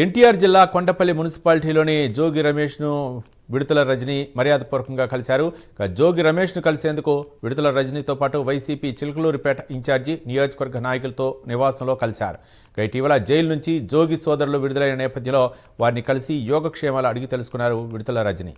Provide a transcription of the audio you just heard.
ఎన్టీఆర్ జిల్లా కొండపల్లి మున్సిపాలిటీలోని జోగి రమేష్ను విడుదల రజని మర్యాదపూర్వకంగా కలిశారు. జోగి రమేష్ను కలిసేందుకు విడుదల రజనీతో పాటు వైసీపీ చిలకలూరిపేట ఇన్ఛార్జి నియోజకవర్గ నాయకులతో నివాసంలో కలిశారు. ఇటీవల జైలు నుంచి జోగి సోదరులు విడుదలైన నేపథ్యంలో వారిని కలిసి యోగక్షేమాలు అడిగి తెలుసుకున్నారు విడుదల రజని.